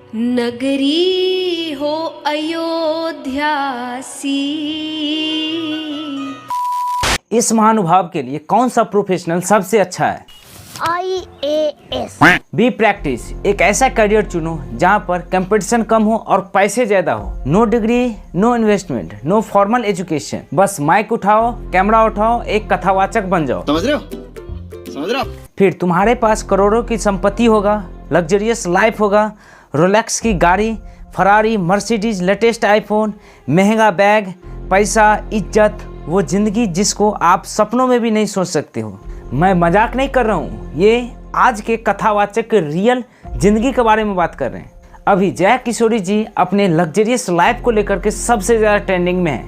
नगरी हो अयोध्या सी। इस महानुभाव के लिए कौन सा प्रोफेशनल सबसे अच्छा है? IAS। बी प्रैक्टिस, एक ऐसा करियर चुनो जहां पर कंपटीशन कम हो और पैसे ज्यादा हो। No degree, no investment, no formal education, बस माइक उठाओ, कैमरा उठाओ, एक कथावाचक बन जाओ। समझ रहे हो? फिर तुम्हारे पास करोड़ों की संपत्ति होगा, लग्जरियस लाइफ होगा, रोलेक्स की गाड़ी, फरारी, मर्सिडीज, लेटेस्ट आईफोन, महंगा बैग, पैसा, इज्जत, वो जिंदगी जिसको आप सपनों में भी नहीं सोच सकते हो। मैं मजाक नहीं कर रहा हूँ, ये आज के कथावाचक के रियल जिंदगी के बारे में बात कर रहे हैं। अभी जया किशोरी जी अपने लग्जरियस लाइफ को लेकर के सबसे ज़्यादा ट्रेंडिंग में है।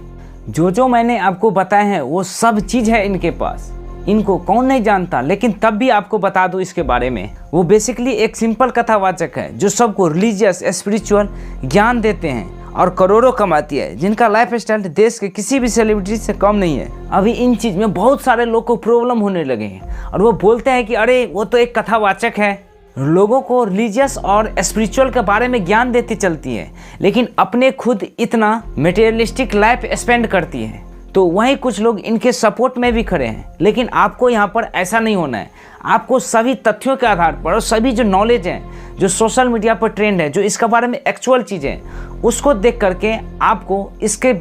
जो मैंने आपको बताया है वो सब चीज़ है इनके पास। इनको कौन नहीं जानता, लेकिन तब भी आपको बता दूं इसके बारे में। वो बेसिकली एक सिंपल कथावाचक है जो सबको रिलीजियस स्पिरिचुअल ज्ञान देते हैं और करोड़ों कमाती है, जिनका लाइफ स्टाइल देश के किसी भी सेलिब्रिटी से कम नहीं है। अभी इन चीज़ में बहुत सारे लोग को प्रॉब्लम होने लगे हैं और वो बोलते हैं कि अरे वो तो एक कथावाचक है, लोगों को रिलीजियस और स्पिरिचुअल के बारे में ज्ञान देती चलती है, लेकिन अपने खुद इतना मटेरियलिस्टिक लाइफ स्पेंड करती है। तो वहीं कुछ लोग इनके सपोर्ट में भी खड़े हैं, लेकिन आपको यहाँ पर ऐसा नहीं होना है। आपको सभी तथ्यों के आधार पर और सभी जो नॉलेज है, जो सोशल मीडिया पर ट्रेंड है, जो इसके बारे में एक्चुअल चीज़ें, उसको देख करके आपको इसके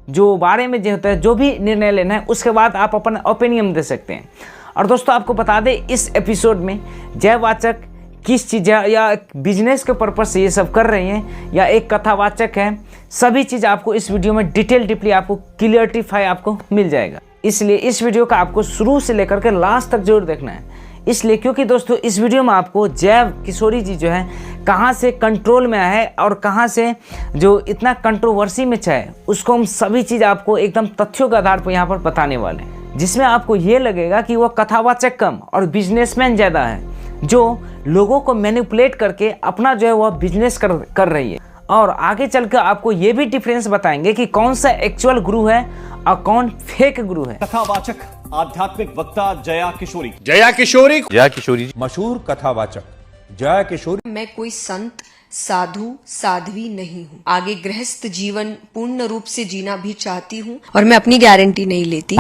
जो बारे में जो होता है, जो भी निर्णय लेना है, उसके बाद आप अपना ओपिनियन दे सकते हैं। और दोस्तों आपको बता दें, इस एपिसोड में जयवाचक किस चीज़ या बिजनेस के पर्पज से ये सब कर रही हैं या एक कथावाचक है, सभी चीज़ आपको इस वीडियो में डिटेली आपको क्लियरिफाई आपको मिल जाएगा। इसलिए इस वीडियो का आपको शुरू से लेकर के लास्ट तक जरूर देखना है। इसलिए क्योंकि दोस्तों इस वीडियो में आपको जया किशोरी जी जो है कहाँ से कंट्रोल में आए और कहाँ से जो इतना कंट्रोवर्सी में चाहे, उसको हम सभी चीज़ आपको एकदम तथ्यों के आधार पर यहाँ पर बताने वाले हैं, जिसमें आपको ये लगेगा कि वह कथावाचक कम और बिजनेसमैन ज़्यादा है, जो लोगों को मैनिपुलेट करके अपना जो है वह बिजनेस कर रही है। और आगे चलकर आपको ये भी डिफरेंस बताएंगे कि कौन सा एक्चुअल गुरु है और कौन फेक गुरु है। कथावाचक आध्यात्मिक वक्ता जया किशोरी। जया किशोरी मशहूर कथावाचक जया किशोरी। मैं कोई संत, साधु, साध्वी नहीं हूँ। आगे गृहस्थ जीवन पूर्ण रूप से जीना भी चाहती हूँ और मैं अपनी गारंटी नहीं लेती।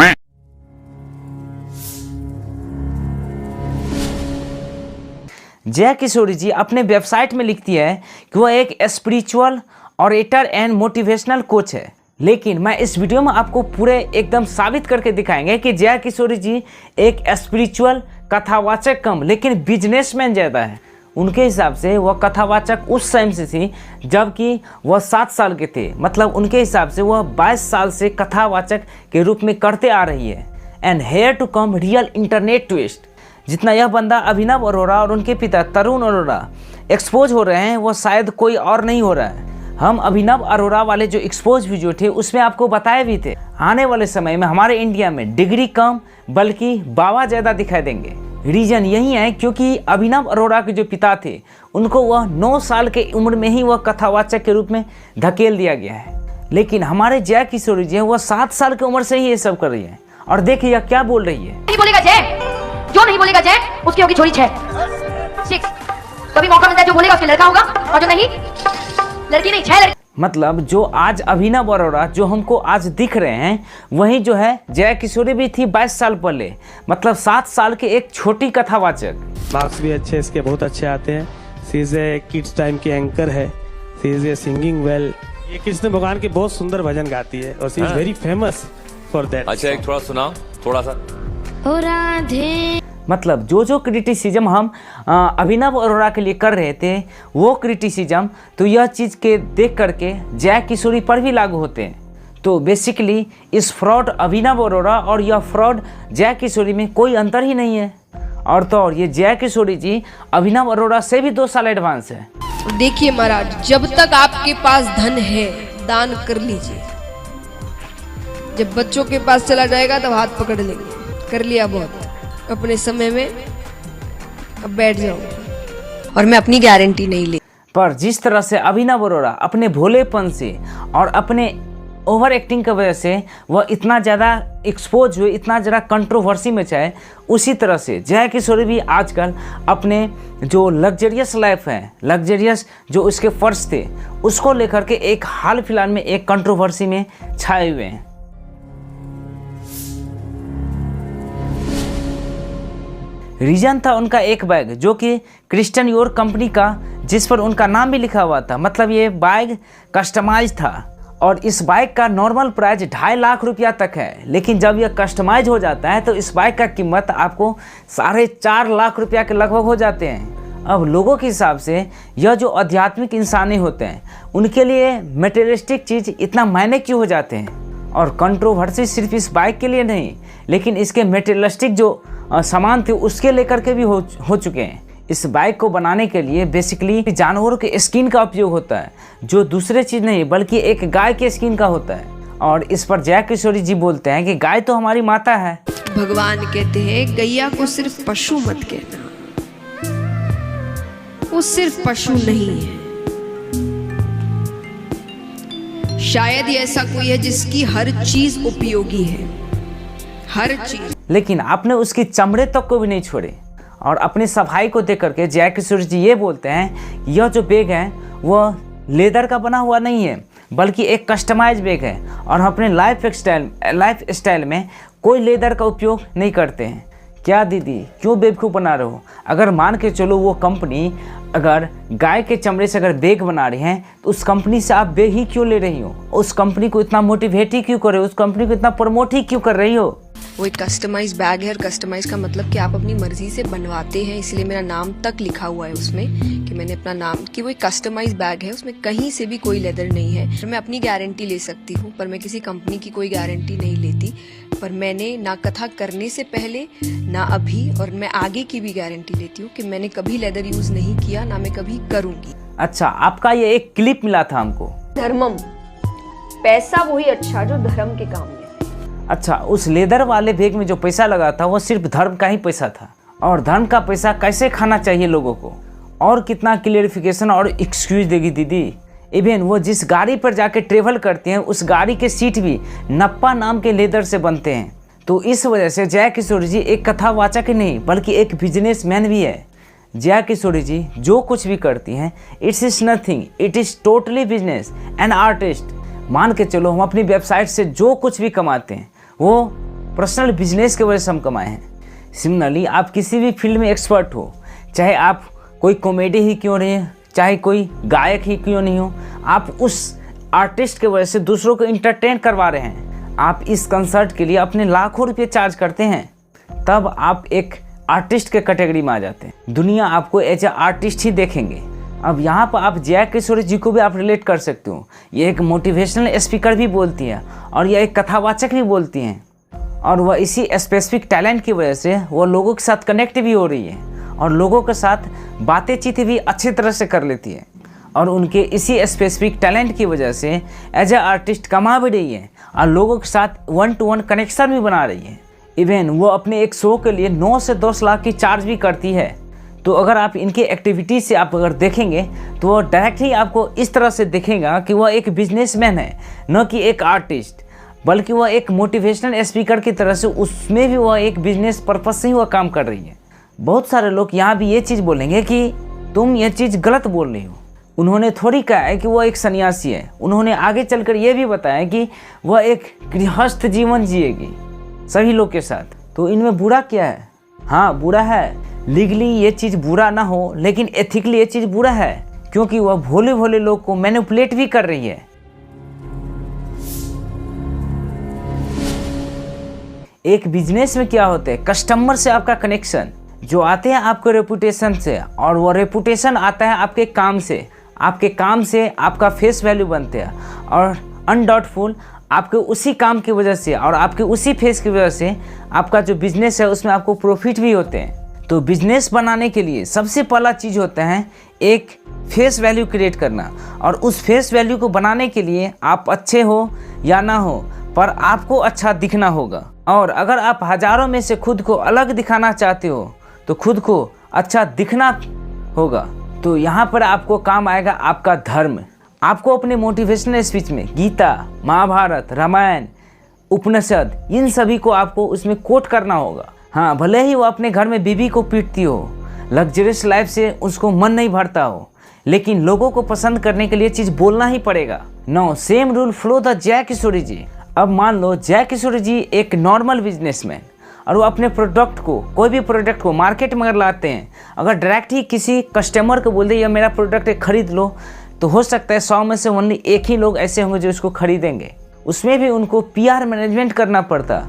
जया किशोरी जी अपने वेबसाइट में लिखती है कि वह एक spiritual orator and motivational coach है, लेकिन मैं इस वीडियो में आपको पूरे एकदम साबित करके दिखाएंगे कि जया किशोरी जी एक स्पिरिचुअल कथावाचक कम लेकिन बिजनेसमैन ज़्यादा है। उनके हिसाब से वह कथावाचक उस टाइम से थी जबकि वह 7 साल के थे, मतलब उनके हिसाब से वह 22 साल से कथावाचक के रूप में करते आ रही है। And here to come real internet twist. जितना यह बंदा अभिनव अरोड़ा और उनके पिता तरुण अरोड़ा एक्सपोज हो रहे हैं, वो शायद कोई और नहीं हो रहा है। हम अभिनव अरोड़ा वाले जो एक्सपोज वीडियो थे उसमें आपको बताए भी थे, आने वाले समय में हमारे इंडिया में डिग्री कम बल्कि बाबा ज़्यादा दिखाई देंगे। रीज़न यही है क्योंकि अभिनव अरोड़ा के जो पिता थे उनको वह 9 साल के उम्र में ही वह कथावाचक के रूप में धकेल दिया गया है, लेकिन हमारे जया किशोरी जी वह 7 साल की उम्र से ही ये सब कर रही है। और देखिए क्या बोल रही है। नहीं बोलेगा जय, जो नहीं बोलेगा जय उसकी होगी छोरी 6। कभी मौका मिलता है जो बोलेगा उसके लड़का होगा और जो नहीं लड़की नहीं 6 लड़की। मतलब जो आज अभिनव अरोड़ा जो हमको आज दिख रहे हैं वही जो है जया किशोरी भी थी 22 साल पहले, मतलब 7 साल के एक छोटी कथावाचक। मार्क्स भी अच्छे इसके बहुत अच्छे आते हैं। सी इज ए किड्स टाइम की एंकर है। सी इज ए सिंगिंग वेल। ये कृष्ण भगवान के बहुत सुंदर भजन गाती है और she is very famous for that. अच्छा एक थोड़ा सुनाओ, थोड़ा सा। ओ राधे। मतलब जो क्रिटिसिज्म हम अभिनव अरोड़ा के लिए कर रहे थे वो क्रिटिसिज्म तो यह चीज़ के देख करके जया किशोरी पर भी लागू होते हैं। तो बेसिकली इस फ्रॉड अभिनव अरोड़ा और यह फ्रॉड जया किशोरी में कोई अंतर ही नहीं है। और तो और ये जया किशोरी जी अभिनव अरोड़ा से भी 2 साल एडवांस है। देखिए महाराज, जब तक आपके पास धन है दान कर लीजिए, जब बच्चों के पास चला जाएगा तब हाथ पकड़ लेंगे। कर लिया बहुत अपने समय में, अब बैठ जाओ और मैं अपनी गारंटी नहीं ले। पर जिस तरह से अभिनव अरोड़ा अपने भोलेपन से और अपने ओवर एक्टिंग की वजह से वह इतना ज़्यादा एक्सपोज हुए, इतना ज़्यादा कंट्रोवर्सी में चाहे। उसी तरह से जया किशोरी भी आजकल अपने जो लग्जरियस लाइफ है, लग्जरियस जो उसके फर्ज थे, उसको लेकर के एक हाल फिलहाल में एक कंट्रोवर्सी में छाए हुए हैं। रीजन था उनका एक बैग जो कि क्रिस्टियन योर कंपनी का, जिस पर उनका नाम भी लिखा हुआ था। मतलब ये बैग कस्टमाइज था और इस बाइक का नॉर्मल प्राइस 2.5 लाख रुपया तक है, लेकिन जब यह कस्टमाइज हो जाता है तो इस बाइक का कीमत आपको 4.5 लाख रुपया के लगभग हो जाते हैं। अब लोगों के हिसाब से यह जो आध्यात्मिक इंसानी होते हैं उनके लिए मटेरियलिस्टिक चीज़ इतना मायने क्यों हो जाते हैं। और कंट्रोवर्सी सिर्फ इस बाइक के लिए नहीं, लेकिन इसके मटेरियलिस्टिक जो सामान थे उसके लेकर के भी हो चुके हैं। इस बाइक को बनाने के लिए बेसिकली जानवरों के स्किन का उपयोग होता है, जो दूसरे चीज़ नहीं बल्कि एक गाय के स्किन का होता है। और इस पर जया किशोरी जी बोलते हैं कि गाय तो हमारी माता है। भगवान कहते हैं गैया को सिर्फ पशु मत कहना, वो सिर्फ पशु नहीं है। शायद ही ऐसा कोई है जिसकी हर चीज उपयोगी है, हर चीज। लेकिन आपने उसकी चमड़े तक को भी नहीं छोड़े। और अपनी सफाई को देख करके जया किशोरी जी ये बोलते हैं यह जो बैग है वह लेदर का बना हुआ नहीं है, बल्कि एक कस्टमाइज बैग है। और हम अपने लाइफ स्टाइल में कोई लेदर का उपयोग नहीं करते हैं। क्या दीदी क्यों बेवकूफ़ बना रहे हो? अगर मान के चलो वो कंपनी अगर गाय के चमड़े से अगर बैग बना रही हैं तो उस कंपनी से आप बैग ही क्यों ले रही हो? उस कंपनी को इतना मोटिवेट ही क्यों कर रहे हो? उस कंपनी को इतना प्रमोट ही क्यों कर रही हो? वो एक कस्टमाइज बैग है, और कस्टमाइज का मतलब कि आप अपनी मर्जी से बनवाते हैं, इसलिए मेरा नाम तक लिखा हुआ है उसमें कि मैंने अपना नाम, कि वो एक कस्टमाइज बैग है, उसमें कहीं से भी कोई लेदर नहीं है। मैं अपनी गारंटी ले सकती हूँ, पर मैं किसी कंपनी की कोई गारंटी नहीं लेती। पर मैंने ना कथा करने से पहले, ना अभी, और मैं आगे की भी गारंटी लेती हूँ कि मैंने कभी लेदर यूज नहीं किया, ना मैं कभी करूँगी। अच्छा, आपका ये एक क्लिप मिला था हमको। धर्मम, पैसा वही अच्छा जो धर्म के काम में। अच्छा, उस लेदर वाले बैग में जो पैसा लगा था वो सिर्फ धर्म का ही पैसा था। और धर्म का पैसा कैसे खाना चाहिए लोगों को, और कितना क्लियरिफिकेशन और एक्सक्यूज देगी दीदी। इवन वो जिस गाड़ी पर जाके ट्रेवल करते हैं उस गाड़ी के सीट भी नप्पा नाम के लेदर से बनते हैं। तो इस वजह से जया किशोरी जी एक कथावाचक ही नहीं बल्कि एक बिजनेसमैन भी है। जया किशोरी जी जो कुछ भी करती हैं it's is nothing, it is totally business and artist. मान के चलो हम अपनी वेबसाइट से जो कुछ भी कमाते हैं वो पर्सनल बिजनेस की वजह से हम कमाए हैं। सिमिलरली आप किसी भी फील्ड में एक्सपर्ट हो, चाहे आप कोई कॉमेडी ही क्यों नहीं हो, चाहे कोई गायक ही क्यों नहीं हो, आप उस आर्टिस्ट की वजह से दूसरों को इंटरटेन करवा रहे हैं। आप इस कंसर्ट के लिए अपने लाखों रुपये चार्ज करते हैं, तब आप एक आर्टिस्ट के कैटेगरी में आ जाते हैं। दुनिया आपको एज ए आर्टिस्ट ही देखेंगे। अब यहाँ पर आप जया किशोरी जी को भी आप रिलेट कर सकते हो। ये एक मोटिवेशनल स्पीकर भी बोलती है और यह एक कथावाचक भी बोलती हैं, और वह इसी स्पेसिफिक टैलेंट की वजह से वो लोगों के साथ कनेक्ट भी हो रही है और लोगों के साथ बातें चीत भी अच्छी तरह से कर लेती है। और उनके इसी स्पेसिफिक टैलेंट की वजह से एज ए आर्टिस्ट कमा भी रही है और लोगों के साथ 1-to-1 कनेक्शन भी बना रही है। इवन वो अपने एक शो के लिए 9 से 10 लाख की चार्ज भी करती है। तो अगर आप इनके एक्टिविटी से आप अगर देखेंगे तो वो डायरेक्ट ही आपको इस तरह से दिखेगा कि वह एक बिजनेसमैन है, न कि एक आर्टिस्ट, बल्कि वह एक मोटिवेशनल स्पीकर की तरह से उसमें भी वह एक बिजनेस पर्पस से ही वह काम कर रही है। बहुत सारे लोग यहाँ भी ये चीज़ बोलेंगे कि तुम ये चीज़ गलत बोल रही हो। उन्होंने थोड़ी कहा है कि वह एक सन्यासी है, उन्होंने आगे चलकर यह भी बताया कि वह एक गृहस्थ जीवन जिएगी सभी लोग के साथ। तो इनमें बुरा क्या है? हाँ, बुरा है। लीगली ये चीज़ बुरा ना हो, लेकिन एथिकली ये चीज़ बुरा है, क्योंकि वह भोले भोले लोग को मैनिपुलेट भी कर रही है। एक बिजनेस में क्या होता है, कस्टमर से आपका कनेक्शन जो आते हैं आपके रेपुटेशन से, और वो रेपुटेशन आता है आपके काम से। आपके काम से आपका फेस वैल्यू बनते हैं, और अनडाउटफुल आपके उसी काम की वजह से और आपके उसी फेस की वजह से आपका जो बिजनेस है उसमें आपको प्रॉफिट भी होते हैं। तो बिजनेस बनाने के लिए सबसे पहला चीज़ होता है एक फेस वैल्यू क्रिएट करना, और उस फेस वैल्यू को बनाने के लिए आप अच्छे हो या ना हो, पर आपको अच्छा दिखना होगा। और अगर आप हज़ारों में से खुद को अलग दिखाना चाहते हो तो खुद को अच्छा दिखना होगा। तो यहाँ पर आपको काम आएगा आपका धर्म, आपको अपने मोटिवेशनल स्पीच में गीता, महाभारत, रामायण, उपनिषद, इन सभी को आपको उसमें कोट करना होगा। हाँ, भले ही वो अपने घर में बीवी को पीटती हो, लग्जरियस लाइफ से उसको मन नहीं भरता हो, लेकिन लोगों को पसंद करने के लिए चीज़ बोलना ही पड़ेगा। No same rule flow the Jaya Kishori जी। अब मान लो जय किशोरी जी एक नॉर्मल बिजनेसमैन, और वो अपने प्रोडक्ट को, कोई भी प्रोडक्ट को मार्केट में अगर लाते हैं, अगर डायरेक्ट ही किसी कस्टमर को बोल दे ये मेरा प्रोडक्ट है खरीद लो, तो हो सकता है 100 में से ओनली एक ही लोग ऐसे होंगे जो इसको खरीदेंगे। उसमें भी उनको PR मैनेजमेंट करना पड़ता,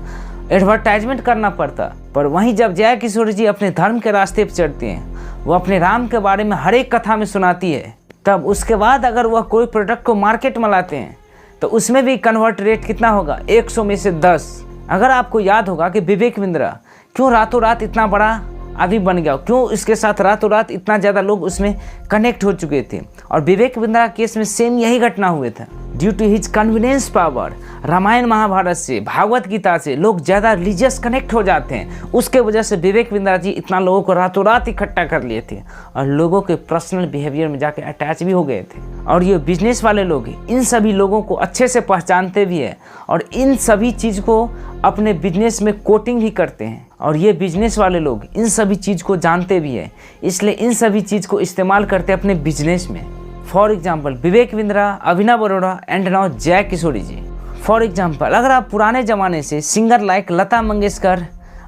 एडवर्टाइजमेंट करना पड़ता। पर वहीं जब जया किशोरी जी अपने धर्म के रास्ते पर चढ़ती हैं, वो अपने राम के बारे में हर एक कथा में सुनाती है, तब उसके बाद अगर वह कोई प्रोडक्ट को मार्केट में लाते हैं तो उसमें भी कन्वर्ट रेट कितना होगा, 100 में से 10। अगर आपको याद होगा कि विवेक बिंद्रा क्यों रातों रात इतना बड़ा आदमी बन गया, क्यों इसके साथ रातों रात इतना ज़्यादा लोग उसमें कनेक्ट हो चुके थे, और विवेक बिंद्रा केस में सेम यही घटना हुए था। Due to his convenience power, Ramayan Mahabharat से, भागवत गीता से लोग ज़्यादा रिलीजियस कनेक्ट हो जाते हैं। उसके वजह से विवेक बिंद्रा जी इतना लोगों को रातों रात इकट्ठा कर लिए थे और लोगों के पर्सनल बिहेवियर में जाके अटैच भी हो गए थे। और ये बिजनेस वाले लोग इन सभी लोगों को अच्छे से पहचानते भी है और इन सभी चीज़ को अपने बिजनेस में कोटिंग भी करते हैं, और ये बिजनेस वाले लोग इन सभी चीज़ को जानते भी है, इसलिए इन सभी चीज़ को इस्तेमाल करते हैं अपने बिजनेस में। For example Vivek Bindra, Abhinav Arora and now जय किशोरी जी। फॉर एग्जाम्पल अगर आप पुराने ज़माने से सिंगर लाइक लता मंगेशकर,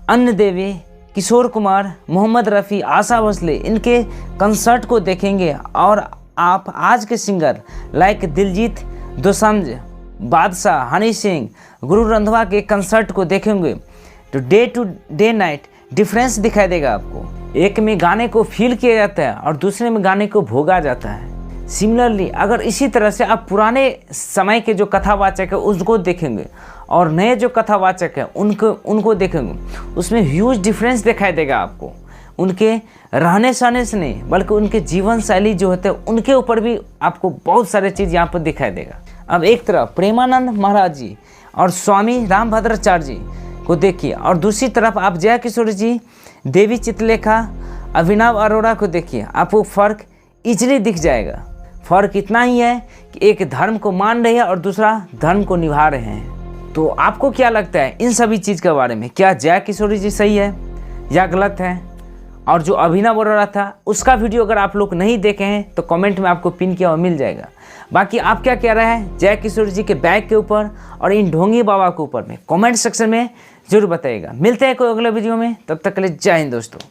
अन्य देवी, किशोर कुमार, मोहम्मद रफ़ी, आशा भोसले, इनके कंसर्ट को देखेंगे, और आप आज के सिंगर लाइक दिलजीत दोसांझ, बादशाह, हनी सिंह, गुरु रंधावा के कंसर्ट को देखेंगे, तो day to day night difference दिखाई देगा आपको। एक में गाने को फील किया जाता है और दूसरे में गाने को भोगा जाता है। सिमिलरली अगर इसी तरह से आप पुराने समय के जो कथावाचक है उसको देखेंगे और नए जो कथावाचक है उनको देखेंगे, उसमें ह्यूज डिफरेंस दिखाई देगा आपको। उनके रहने सहने से नहीं बल्कि उनके जीवन शैली जो होते हैं उनके ऊपर भी आपको बहुत सारे चीज़ यहाँ पर दिखाई देगा। अब एक तरफ प्रेमानंद महाराज जी और स्वामी रामभद्राचार्य जी को देखिए, और दूसरी तरफ आप जया किशोरी जी, देवी चित्रलेखा, अभिनव अरोड़ा को देखिए, आपको फ़र्क इजली दिख जाएगा। फ़र्क इतना ही है कि एक धर्म को मान रहे हैं और दूसरा धर्म को निभा रहे हैं। तो आपको क्या लगता है इन सभी चीज़ के बारे में, क्या जया किशोरी जी सही है या गलत है? और जो अभिनव अरोड़ा था उसका वीडियो अगर आप लोग नहीं देखे हैं तो कमेंट में आपको पिन किया हुआ मिल जाएगा। बाकी आप क्या कह रहे हैं जया किशोरी जी के बैग के ऊपर और इन ढोंगी बाबा के ऊपर में कमेंट सेक्शन में जरूर बताइएगा। मिलते हैं कोई अगले वीडियो में, तब तक के लिए जय हिंद दोस्तों।